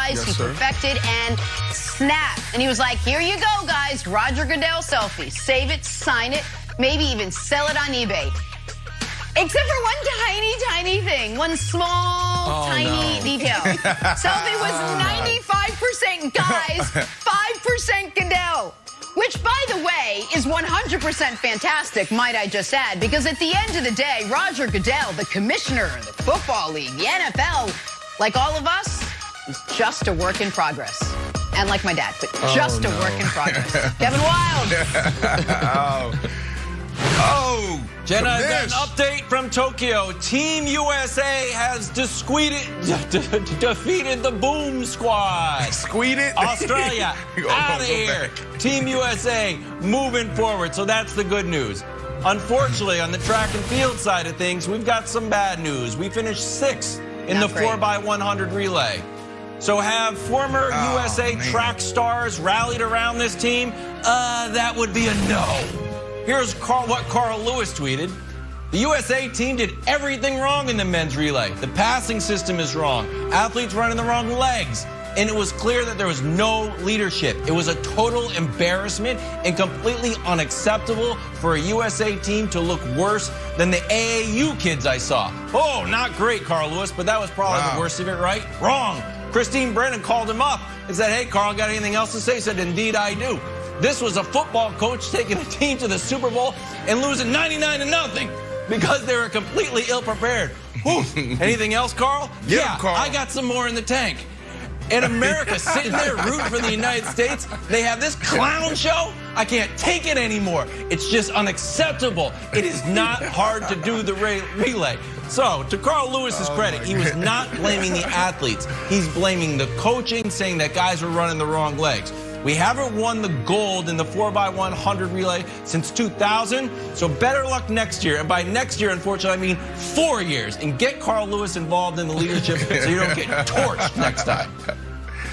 guys. He perfected and snapped. And he was like, here you go, guys. Roger Goodell selfie. Save it, sign it, maybe even sell it on eBay. Except for one tiny thing. One small, tiny detail. Selfie was 95% guys, 5% Goodell. Which, by the way, is 100% fantastic, might I just add, because at the end of the day, Roger Goodell, the commissioner of the Football League, the NFL, like all of us, is just a work in progress. And like my dad, but just a work in progress. Kevin Wild. Jenna, I got an update from Tokyo. Team USA has defeated the Boom Squad. Australia, out of here. Team USA moving forward, so that's the good news. Unfortunately, on the track and field side of things, we've got some bad news. We finished 6th in the 4x100 relay. So have former USA track stars rallied around this team? That would be a no. Here's what Carl Lewis tweeted. The USA team did everything wrong in the men's relay. The passing system is wrong. Athletes running the wrong legs. And it was clear that there was no leadership. It was a total embarrassment and completely unacceptable for a USA team to look worse than the AAU kids I saw. Oh, not great, Carl Lewis, but that was probably the worst of it, right? Wrong. Christine Brennan called him up and said, hey, Carl, got anything else to say? He said, indeed, I do. This was a football coach taking a team to the Super Bowl and losing 99-0 because they were completely ill-prepared. Anything else, Carl? Carl. I got some more in the tank. In America, sitting there rooting for the United States, they have this clown show? I can't take it anymore. It's just unacceptable. It is not hard to do the relay. So, to Carl Lewis's credit, he was not blaming the athletes. He's blaming the coaching, saying that guys were running the wrong legs. We haven't won the gold in the 4x100 relay since 2000, so better luck next year. And by next year, unfortunately, I mean 4 years. And get Carl Lewis involved in the leadership so you don't get torched next time.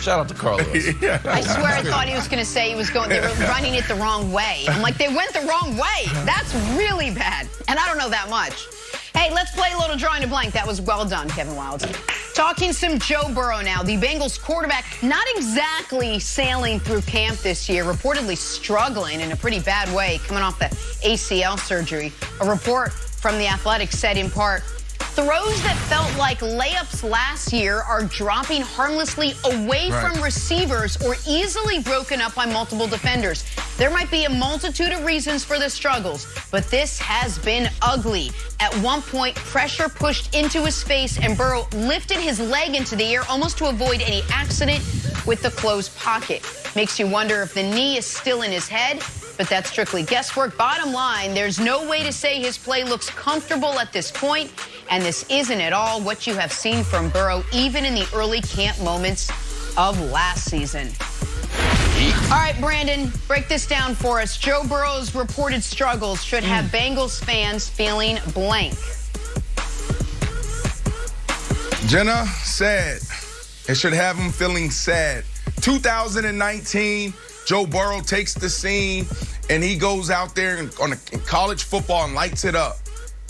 Shout out to Carl Lewis. I swear I thought he was going to say they were running it the wrong way. I'm like, they went the wrong way. That's really bad. And I don't know that much. Hey, let's play a little drawing a blank. That was well done, Kevin Wild. Talking some Joe Burrow now. The Bengals quarterback not exactly sailing through camp this year, reportedly struggling in a pretty bad way coming off the ACL surgery. A report from The Athletic said in part, throws that felt like layups last year are dropping harmlessly away from receivers or easily broken up by multiple defenders. There might be a multitude of reasons for the struggles, but this has been ugly. At one point, pressure pushed into his face and Burrow lifted his leg into the air almost to avoid any accident with the closed pocket. Makes you wonder if the knee is still in his head, but that's strictly guesswork. Bottom line, there's no way to say his play looks comfortable at this point, and this isn't at all what you have seen from Burrow, even in the early camp moments of last season. All right, Brandon, break this down for us. Joe Burrow's reported struggles should have Bengals fans feeling blank. Jenna, sad. It should have them feeling sad. 2019, Joe Burrow takes the scene, and he goes out there in college football and lights it up.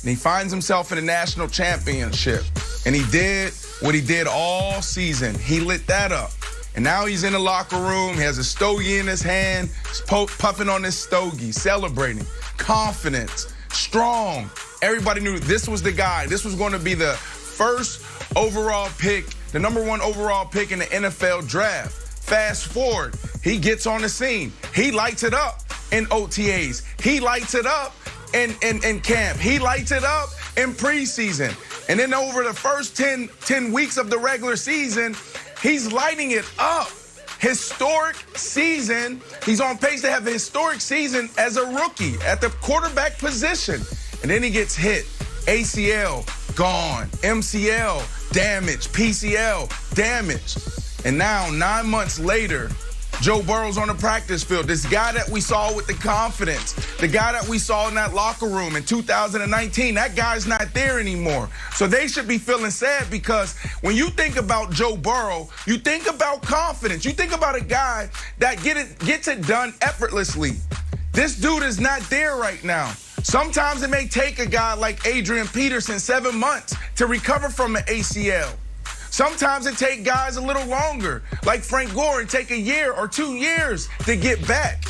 And he finds himself in a national championship. And he did what he did all season. He lit that up. And now he's in the locker room. He has a stogie in his hand. He's puffing on his stogie, celebrating. Confidence, strong. Everybody knew this was the guy. This was going to be the first overall pick, the #1 overall pick in the NFL draft. Fast forward, he gets on the scene. He lights it up in OTAs. He lights it up in camp. He lights it up in preseason. And then over the first 10 weeks of the regular season, he's lighting it up. Historic season. He's on pace to have a historic season as a rookie at the quarterback position. And then he gets hit. ACL, gone. MCL, damage. PCL, damage. And now, 9 months later, Joe Burrow's on the practice field. This guy that we saw with the confidence, the guy that we saw in that locker room in 2019, that guy's not there anymore. So they should be feeling sad because when you think about Joe Burrow, you think about confidence. You think about a guy that gets it done effortlessly. This dude is not there right now. Sometimes it may take a guy like Adrian Peterson 7 months to recover from an ACL. Sometimes it take guys a little longer. Like Frank Gore, it take a year or 2 years to get back.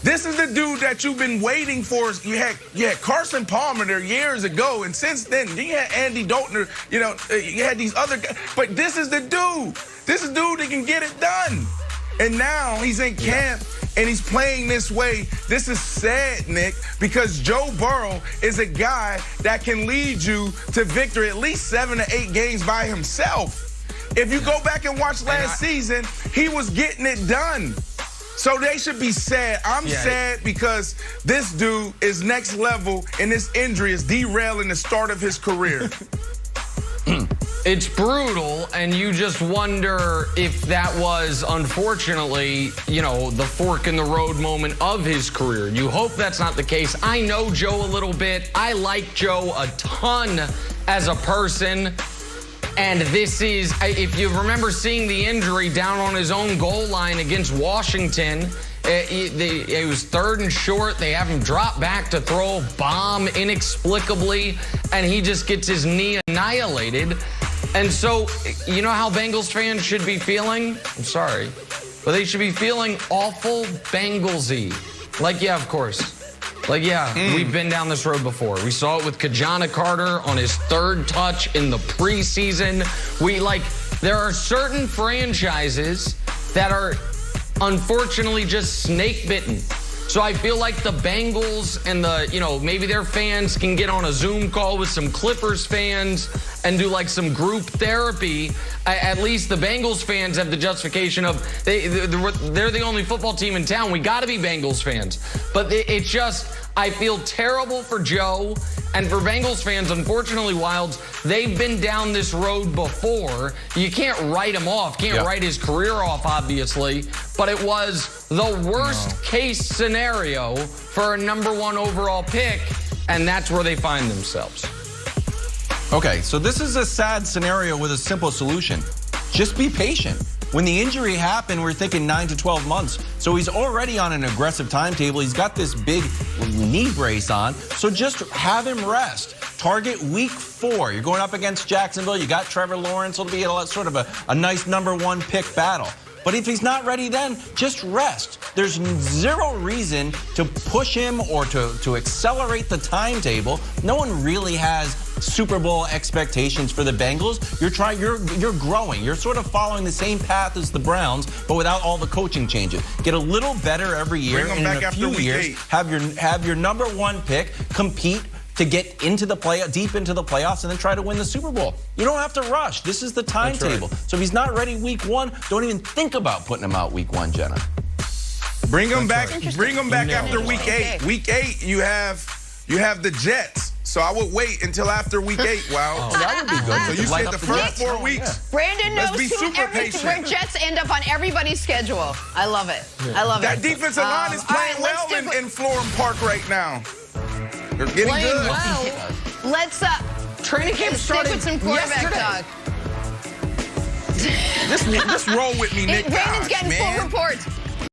This is the dude that you've been waiting for. You had Carson Palmer there years ago, and since then, you had Andy Dalton, you had these other guys. But this is the dude. This is the dude that can get it done. And now he's in camp, and he's playing this way. This is sad, Nick, because Joe Burrow is a guy that can lead you to victory at least 7 to 8 games by himself. If you go back and watch last season, he was getting it done. So they should be sad. I'm sad because this dude is next level, and this injury is derailing the start of his career. It's brutal, and you just wonder if that was, unfortunately, the fork in the road moment of his career. You hope that's not the case. I know Joe a little bit. I like Joe a ton as a person. And this is, if you remember seeing the injury down on his own goal line against Washington, it was 3rd and short. They have him drop back to throw a bomb inexplicably, and he just gets his knee annihilated. And so, you know how Bengals fans should be feeling? I'm sorry, but they should be feeling awful Bengalsy. Like, yeah, of course. Like, yeah, we've been down this road before. We saw it with Kajana Carter on his 3rd touch in the preseason. There are certain franchises that are unfortunately just snake bitten. So I feel like the Bengals and maybe their fans can get on a Zoom call with some Clippers fans and do like some group therapy. At least the Bengals fans have the justification of they're the only football team in town. We got to be Bengals fans. But it's just, I feel terrible for Joe and for Bengals fans. Unfortunately, Wilds, they've been down this road before. You can't write him off. Can't write his career off, obviously. But it was the worst case scenario for a #1 overall pick, and that's where they find themselves. Okay, so this is a sad scenario with a simple solution. Just be patient. When the injury happened, we're thinking 9 to 12 months. So he's already on an aggressive timetable. He's got this big knee brace on. So just have him rest. Target week 4. You're going up against Jacksonville. You got Trevor Lawrence. It'll be sort of a nice #1 pick battle. But if he's not ready then, just rest. There's zero reason to push him or to accelerate the timetable. No one really has Super Bowl expectations for the Bengals. You're growing. You're sort of following the same path as the Browns, but without all the coaching changes. Get a little better every year. Bring them back in a after few week years, 8. have your #1 pick compete to get into the deep into the playoffs and then try to win the Super Bowl. You don't have to rush. This is the timetable. Right. So if he's not ready week 1, don't even think about putting him out week 1, Jenna. Bring him back. Bring him back after week 8. Week 8, you have the Jets. So I would wait until after week 8. Wow. Oh, that would be good. So you said the first 4 weeks. Brandon knows where patient. Jets end up on everybody's schedule. I love it. I love it. That defensive line is playing well in Florham Park right now. They're getting good. Well. Let's training camp started with some quarterback talk. Just roll with me, Nick. Brandon's getting full man. reports.